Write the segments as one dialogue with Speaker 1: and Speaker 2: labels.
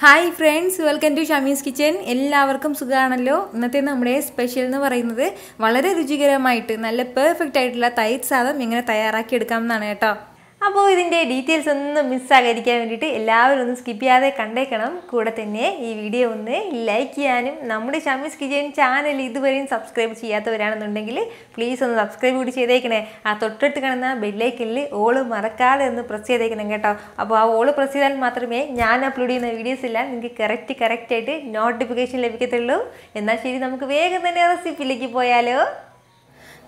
Speaker 1: Hi friends, welcome to Shameeskitchen Kitchen. എല്ലാവർക്കും സുഖാണല്ലോ. ഇന്നത്തെ നമ്മുടെ സ്പെഷ്യൽ എന്ന് പറയുന്നത് വളരെ രുചികരമായിട്ട് നല്ല പെർഫെക്റ്റ് ആയിട്ടുള്ള തൈര് സാദം എങ്ങനെ തയ്യാറാക്കി എടുക്കാമെന്നാണ് കേട്ടോ. അപ്പോൾ ഇതിന്റെ ഡീറ്റെയിൽസ് ഒന്നും മിസ് ആകാതിരിക്കാൻ വേണ്ടിയിട്ട് എല്ലാവരും ഒന്ന് സ്കിപ്പ് ചെയ്യാതെ കണ്ടേക്കണം. കൂടെ തന്നെ ഈ വീഡിയോ ഒന്ന് ലൈക്ക് ചെയ്യാനും നമ്മുടെ ഷമീസ് കിച്ചൻ ചാനൽ ഇതുവരെയും സബ്സ്ക്രൈബ് ചെയ്യാത്തവരാണെന്നുണ്ടെങ്കിൽ പ്ലീസ് ഒന്ന് സബ്സ്ക്രൈബ് കൂടി ചെയ്തേക്കണേ. ആ തൊട്ടിട്ട് കാണുന്ന ബെല്ലൈക്കനിൽ ഓള് മറക്കാതെ ഒന്ന് പ്രസ് ചെയ്തേക്കണം കേട്ടോ. അപ്പോൾ ആ ഓള് പ്രസ് ചെയ്താൽ മാത്രമേ ഞാൻ അപ്ലോഡ് ചെയ്യുന്ന വീഡിയോസ് എല്ലാം നിങ്ങൾക്ക് കറക്റ്റ് ആയിട്ട് നോട്ടിഫിക്കേഷൻ ലഭിക്കത്തുള്ളൂ. എന്നാൽ ശരി, നമുക്ക് വേഗം തന്നെ റെസിപ്പിയിലേക്ക് പോയാലോ.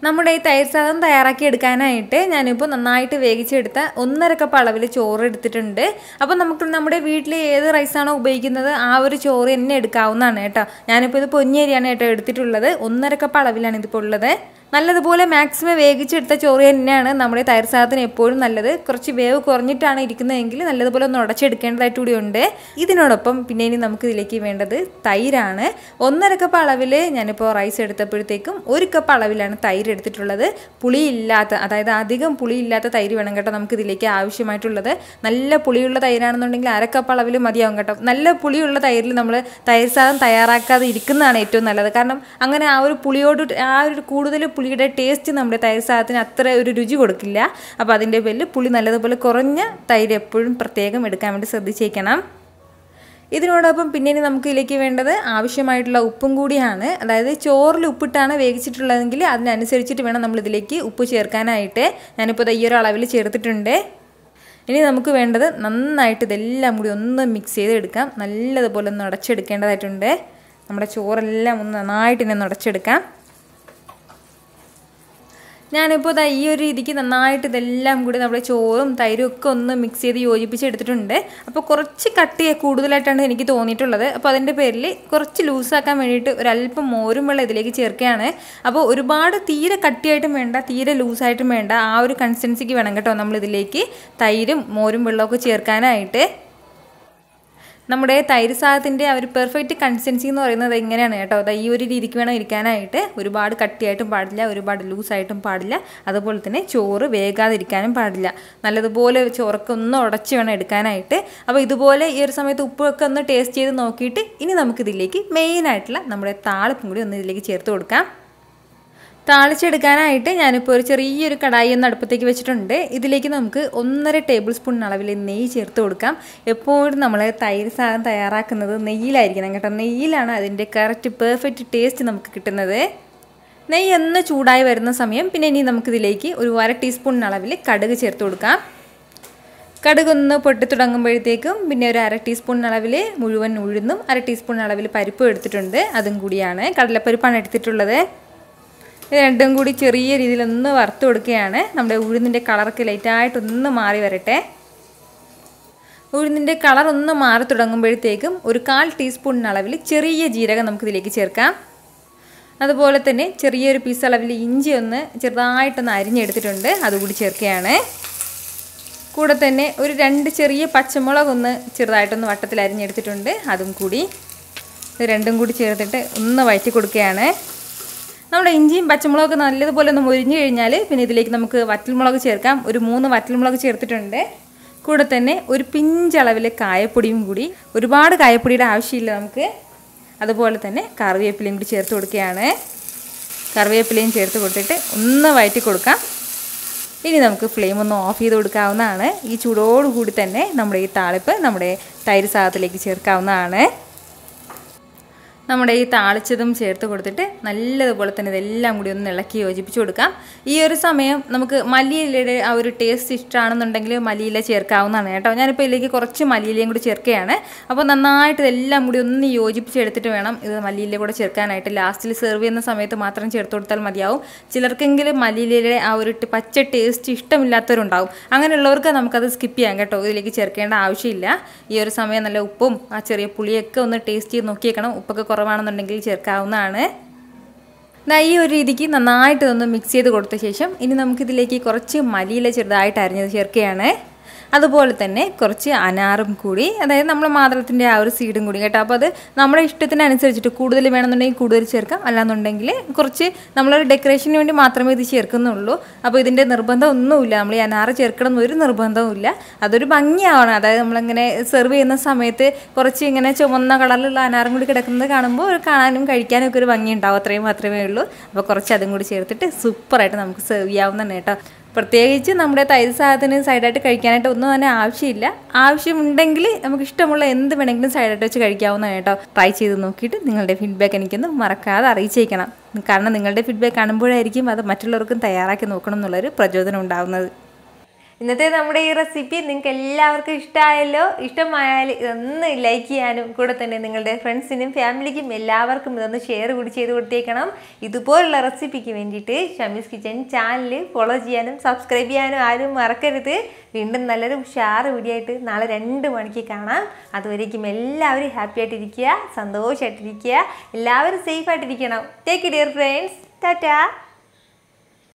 Speaker 1: നമ്മുടെ ഈ തൈര് സാദം തയ്യാറാക്കി എടുക്കാനായിട്ട് ഞാനിപ്പോൾ നന്നായിട്ട് വേവിച്ചെടുത്ത 1.5 കപ്പ് അളവിൽ ചോറ് എടുത്തിട്ടുണ്ട്. അപ്പോൾ നമുക്ക് നമ്മുടെ വീട്ടിൽ ഏത് റൈസാണോ ഉപയോഗിക്കുന്നത് ആ ഒരു ചോറ് തന്നെ എടുക്കാവുന്നതാണ് കേട്ടോ. ഞാനിപ്പോൾ ഇത് പൊന്നിയരിയാണ് കേട്ടോ എടുത്തിട്ടുള്ളത്. 1.5 കപ്പ് അളവിലാണ് ഇതിപ്പോൾ ഉള്ളത്. നല്ലതുപോലെ മാക്സിമം വേവിച്ചെടുത്ത ചോറ് തന്നെയാണ് നമ്മുടെ തൈര് സാദത്തിന് എപ്പോഴും നല്ലത്. കുറച്ച് വേവ് കുറഞ്ഞിട്ടാണ് ഇരിക്കുന്നതെങ്കിൽ നല്ലതുപോലെ ഒന്ന് ഉടച്ചെടുക്കേണ്ടതായിട്ട് കൂടിയുണ്ട്. ഇതിനോടൊപ്പം പിന്നെ ഇനി നമുക്ക് ഇതിലേക്ക് വേണ്ടത് തൈരാണ്. 1.5 കപ്പ് അളവിൽ ഞാനിപ്പോൾ റൈസ് എടുത്തപ്പോഴത്തേക്കും 1 കപ്പ് അളവിലാണ് തൈര് എടുത്തിട്ടുള്ളത്. പുളിയില്ലാത്ത, അതായത് അധികം പുളിയില്ലാത്ത തൈര് വേണം കേട്ടോ നമുക്ക് ഇതിലേക്ക് ആവശ്യമായിട്ടുള്ളത്. നല്ല പുളിയുള്ള തൈരാണെന്നുണ്ടെങ്കിൽ 1/2 കപ്പ് അളവിൽ മതിയാവും കേട്ടോ. നല്ല പുളിയുള്ള തൈരിൽ നമ്മൾ തൈര് സാദം തയ്യാറാക്കാതെ ഇരിക്കുന്നതാണ് ഏറ്റവും നല്ലത്. കാരണം അങ്ങനെ ആ ഒരു പുളിയോട് ആ ഒരു കൂടുതൽ പുളിയുടെ ടേസ്റ്റ് നമ്മുടെ തൈര് സാദത്തിന് അത്ര ഒരു രുചി കൊടുക്കില്ല. അപ്പോൾ അതിൻ്റെ പേരിൽ പുളി നല്ലതുപോലെ കുറഞ്ഞ തൈര് എപ്പോഴും പ്രത്യേകം എടുക്കാൻ വേണ്ടി ശ്രദ്ധിച്ചേക്കണം. ഇതിനോടൊപ്പം പിന്നെ നമുക്ക് ഇതിലേക്ക് വേണ്ടത് ആവശ്യമായിട്ടുള്ള ഉപ്പും കൂടിയാണ്. അതായത് ചോറിൽ ഉപ്പിട്ടാണ് വേവിച്ചിട്ടുള്ളതെങ്കിൽ അതിനനുസരിച്ചിട്ട് വേണം നമ്മൾ ഇതിലേക്ക് ഉപ്പ് ചേർക്കാനായിട്ട്. ഞാനിപ്പോൾ ഈ ഒരു അളവിൽ ചേർത്തിട്ടുണ്ട്. ഇനി നമുക്ക് വേണ്ടത് നന്നായിട്ട് ഇതെല്ലാം കൂടി ഒന്ന് മിക്സ് ചെയ്തെടുക്കാം. നല്ലതുപോലെ ഒന്ന് ഉടച്ചെടുക്കേണ്ടതായിട്ടുണ്ട്. നമ്മുടെ ചോറെല്ലാം ഒന്ന് നന്നായിട്ട് ഇനി ഒന്ന് ഉടച്ചെടുക്കാം. ഞാനിപ്പോൾ ഈ ഒരു രീതിക്ക് നന്നായിട്ട് ഇതെല്ലാം കൂടി നമ്മുടെ ചോറും തൈരും ഒക്കെ ഒന്ന് മിക്സ് ചെയ്ത് യോജിപ്പിച്ചെടുത്തിട്ടുണ്ട്. അപ്പോൾ കുറച്ച് കട്ടിയെ കൂടുതലായിട്ടാണ് എനിക്ക് തോന്നിയിട്ടുള്ളത്. അപ്പോൾ അതിൻ്റെ പേരിൽ കുറച്ച് ലൂസാക്കാൻ വേണ്ടിയിട്ട് ഒരല്പം മോരും വെള്ളം ഇതിലേക്ക് ചേർക്കുകയാണ്. അപ്പോൾ ഒരുപാട് തീരെ കട്ടിയായിട്ടും വേണ്ട, തീരെ ലൂസായിട്ടും വേണ്ട, ആ ഒരു കൺസിസ്റ്റൻസിക്ക് വേണം കേട്ടോ നമ്മളിതിലേക്ക് തൈരും മോരും വെള്ളമൊക്കെ ചേർക്കാനായിട്ട്. നമ്മുടെ തൈര് സാദത്തിൻ്റെ ആ ഒരു പെർഫെക്റ്റ് കൺസിസ്റ്റൻസി എന്ന് പറയുന്നത് ഇങ്ങനെയാണ് കേട്ടോ. ഈ ഒരു രീതിക്ക് വേണം ഇരിക്കാനായിട്ട്. ഒരുപാട് കട്ടിയായിട്ടും പാടില്ല, ഒരുപാട് ലൂസായിട്ടും പാടില്ല, അതുപോലെ തന്നെ ചോറ് വേകാതിരിക്കാനും പാടില്ല. നല്ലതുപോലെ ചോറൊക്കെ ഒന്ന് ഉടച്ച് വേണം എടുക്കാനായിട്ട്. അപ്പോൾ ഇതുപോലെ ഈ ഒരു സമയത്ത് ഉപ്പൊക്കെ ഒന്ന് ടേസ്റ്റ് ചെയ്ത് നോക്കിയിട്ട് ഇനി നമുക്കിതിലേക്ക് മെയിനായിട്ടുള്ള നമ്മുടെ താളിപ്പും കൂടി ഒന്ന് ഇതിലേക്ക് ചേർത്ത് കൊടുക്കാം. താളിച്ചെടുക്കാനായിട്ട് ഞാനിപ്പോൾ ഒരു ചെറിയൊരു കടായി ഒന്ന് അടുപ്പത്തേക്ക് വെച്ചിട്ടുണ്ട്. ഇതിലേക്ക് നമുക്ക് 1.5 ടേബിൾ സ്പൂൺ അളവിൽ നെയ്യ് ചേർത്ത് കൊടുക്കാം. എപ്പോഴും നമ്മൾ തൈര് സാദം തയ്യാറാക്കുന്നത് നെയ്യിലായിരിക്കണം കേട്ടോ. നെയ്യിലാണ് അതിൻ്റെ കറക്റ്റ് പെർഫെക്റ്റ് ടേസ്റ്റ് നമുക്ക് കിട്ടുന്നത്. നെയ്യ് ഒന്ന് ചൂടായി വരുന്ന സമയം പിന്നെ ഇനി നമുക്കിതിലേക്ക് ഒരു 1/2 ടീസ്പൂൺ അളവിൽ കടുക് ചേർത്ത് കൊടുക്കാം. കടുകൊന്ന് പൊട്ടി തുടങ്ങുമ്പോഴത്തേക്കും പിന്നെ ഒരു 1/2 ടീസ്പൂൺ അളവിൽ മുഴുവൻ ഉഴുന്നും 1/2 ടീസ്പൂൺ അളവിൽ പരിപ്പും എടുത്തിട്ടുണ്ട്. അതും കൂടിയാണ്, കടലപ്പരിപ്പാണ് എടുത്തിട്ടുള്ളത്. ഇത് രണ്ടും കൂടി ചെറിയ രീതിയിലൊന്ന് വറുത്ത് കൊടുക്കുകയാണ്. നമ്മുടെ ഉഴുന്നിൻ്റെ കളറൊക്കെ ലൈറ്റായിട്ടൊന്ന് മാറി വരട്ടെ. ഉഴുന്നിൻ്റെ കളർ ഒന്ന് മാറി തുടങ്ങുമ്പോഴത്തേക്കും ഒരു 1/4 ടീസ്പൂൺ അളവിൽ ചെറിയ ജീരകം നമുക്കിതിലേക്ക് ചേർക്കാം. അതുപോലെ തന്നെ ചെറിയൊരു പീസ് അളവിൽ ഇഞ്ചി ഒന്ന് ചെറുതായിട്ടൊന്ന് അരിഞ്ഞെടുത്തിട്ടുണ്ട്, അതുകൂടി ചേർക്കുകയാണ്. കൂടെ തന്നെ ഒരു 2 ചെറിയ പച്ചമുളകൊന്ന് ചെറുതായിട്ടൊന്ന് വട്ടത്തിൽ അരിഞ്ഞെടുത്തിട്ടുണ്ട്, അതും കൂടി. ഇത് രണ്ടും കൂടി ചേർത്തിട്ട് ഒന്ന് വഴറ്റി കൊടുക്കുകയാണ്. നമ്മുടെ ഇഞ്ചിയും പച്ചമുളകൊക്കെ നല്ലതുപോലെ ഒന്ന് മുരിഞ്ഞു കഴിഞ്ഞാൽ പിന്നെ ഇതിലേക്ക് നമുക്ക് വറ്റൽമുളക് ചേർക്കാം. ഒരു 3 വറ്റൽമുളക് ചേർത്തിട്ടുണ്ട്. കൂടെ തന്നെ ഒരു പിഞ്ചളവിൽ കായപ്പൊടിയും കൂടി. ഒരുപാട് കായപ്പൊടിയുടെ ആവശ്യമില്ല നമുക്ക്. അതുപോലെ തന്നെ കറിവേപ്പിലയും കൂടി ചേർത്ത് കൊടുക്കുകയാണ്. കറിവേപ്പിലയും ചേർത്ത് കൊടുത്തിട്ട് ഒന്ന് വഴറ്റി കൊടുക്കാം. ഇനി നമുക്ക് ഫ്ലെയിം ഒന്ന് ഓഫ് ചെയ്ത് കൊടുക്കാവുന്നതാണ്. ഈ ചൂടോടുകൂടി തന്നെ നമ്മുടെ ഈ താളിപ്പ് നമ്മുടെ തൈര് സാദത്തിലേക്ക് ചേർക്കാവുന്നതാണ്. നമ്മുടെ ഈ താളിച്ചതും ചേർത്ത് കൊടുത്തിട്ട് നല്ലതുപോലെ തന്നെ ഇതെല്ലാം കൂടി ഒന്ന് ഇളക്കി യോജിപ്പിച്ച് കൊടുക്കാം. ഈ ഒരു സമയം നമുക്ക് മല്ലിയിലയുടെ ആ ഒരു ടേസ്റ്റ് ഇഷ്ടമാണെന്നുണ്ടെങ്കിൽ മല്ലിയില ചേർക്കാവുന്നതാണ് കേട്ടോ. ഞാനിപ്പോൾ ഇതിലേക്ക് കുറച്ച് മല്ലിയിലയും കൂടി ചേർക്കുകയാണ്. അപ്പോൾ നന്നായിട്ട് ഇതെല്ലാം കൂടി ഒന്ന് യോജിപ്പിച്ചെടുത്തിട്ട് വേണം ഇത് മല്ലിയില കൂടെ ചേർക്കാനായിട്ട്. ലാസ്റ്റിൽ സെർവ് ചെയ്യുന്ന സമയത്ത് മാത്രം ചേർത്ത് കൊടുത്താൽ മതിയാവും. ചിലർക്കെങ്കിലും മല്ലിയിലയുടെ ആ ഒരു പച്ച ടേസ്റ്റ് ഇഷ്ടമില്ലാത്തവരുണ്ടാവും. അങ്ങനെയുള്ളവർക്ക് നമുക്കത് സ്കിപ്പ് ചെയ്യാം കേട്ടോ. ഇതിലേക്ക് ചേർക്കേണ്ട ആവശ്യമില്ല. ഈ ഒരു സമയം നല്ല ഉപ്പും ആ ചെറിയ പുളിയൊക്കെ ഒന്ന് ടേസ്റ്റ് ചെയ്ത് നോക്കിയേക്കണം. ഉപ്പൊക്കെ കുറവാണെന്നുണ്ടെങ്കിൽ ചേർക്കാവുന്നതാണ്. ഈ ഒരു രീതിക്ക് നന്നായിട്ട് ഒന്ന് മിക്സ് ചെയ്ത് കൊടുത്ത ശേഷം ഇനി നമുക്കിതിലേക്ക് കുറച്ച് മല്ലിയില ചെറുതായിട്ട് അരിഞ്ഞത് ചേർക്കുകയാണ്. അതുപോലെ തന്നെ കുറച്ച് അനാറും കൂടി, അതായത് നമ്മൾ മാതളത്തിൻ്റെ ആ ഒരു സീഡും കൂടി കേട്ടോ. അപ്പോൾ അത് നമ്മുടെ ഇഷ്ടത്തിനനുസരിച്ചിട്ട് കൂടുതൽ വേണമെന്നുണ്ടെങ്കിൽ കൂടുതൽ ചേർക്കാം, അല്ലാന്നുണ്ടെങ്കിൽ കുറച്ച് നമ്മളൊരു ഡെക്കറേഷന് വേണ്ടി മാത്രമേ ഇത് ചേർക്കുന്നുള്ളൂ. അപ്പോൾ ഇതിൻ്റെ നിർബന്ധം ഒന്നുമില്ല, നമ്മൾ ഈ അനാറ് ചേർക്കണം എന്നൊരു നിർബന്ധവുമില്ല. അതൊരു ഭംഗിയാവണം, അതായത് നമ്മളിങ്ങനെ സെർവ് ചെയ്യുന്ന സമയത്ത് കുറച്ച് ഇങ്ങനെ ചുമന്ന കളറിലുള്ള അനാറും കൂടി കിടക്കുന്നത് കാണുമ്പോൾ കാണാനും കഴിക്കാനും ഒക്കെ ഒരു ഭംഗി ഉണ്ടാവും, അത്രയും മാത്രമേ ഉള്ളൂ. അപ്പോൾ കുറച്ച് അതും കൂടി ചേർത്തിട്ട് സൂപ്പറായിട്ട് നമുക്ക് സെർവ് ചെയ്യാവുന്നതാണ് കേട്ടോ. പ്രത്യേകിച്ച് നമ്മുടെ തൈര് സാധനത്തിന് സൈഡായിട്ട് കഴിക്കാനായിട്ട് ഒന്നും തന്നെ ആവശ്യമില്ല. ആവശ്യമുണ്ടെങ്കിൽ നമുക്ക് ഇഷ്ടമുള്ള എന്ത് വേണമെങ്കിലും സൈഡായിട്ട് വെച്ച് കഴിക്കാവുന്നതാണ് കേട്ടോ. ട്രൈ ചെയ്ത് നോക്കിയിട്ട് നിങ്ങളുടെ ഫീഡ്ബാക്ക് എനിക്കൊന്ന് മറക്കാതെ അറിയിച്ചേക്കണം. കാരണം നിങ്ങളുടെ ഫീഡ്ബാക്ക് കാണുമ്പോഴായിരിക്കും അത് മറ്റുള്ളവർക്കും തയ്യാറാക്കി നോക്കണം എന്നുള്ളൊരു പ്രചോദനം ഉണ്ടാകുന്നത്. ഇന്നത്തെ നമ്മുടെ ഈ റെസിപ്പി നിങ്ങൾക്ക് എല്ലാവർക്കും ഇഷ്ടമായല്ലോ. ഇഷ്ടമായാൽ ഇതൊന്ന് ലൈക്ക് ചെയ്യാനും കൂടെ തന്നെ നിങ്ങളുടെ ഫ്രണ്ട്സിനും ഫാമിലിക്കും എല്ലാവർക്കും ഇതൊന്ന് ഷെയർ കൂടി ചെയ്ത് കൊടുത്തേക്കണം. ഇതുപോലുള്ള റെസിപ്പിക്ക് വേണ്ടിയിട്ട് ഷമീസ് കിച്ചൻ ചാനൽ ഫോളോ ചെയ്യാനും സബ്സ്ക്രൈബ് ചെയ്യാനും ആരും മറക്കരുത്. വീണ്ടും നല്ലൊരു ഉഷാറ് വീഡിയോ ആയിട്ട് നാളെ 2 മണിക്ക് കാണാം. അതുവരേക്കും എല്ലാവരും ഹാപ്പി ആയിട്ടിരിക്കുക, സന്തോഷമായിട്ടിരിക്കുക, എല്ലാവരും സേഫ് ആയിട്ടിരിക്കണം. Take care friends. ടാറ്റാ.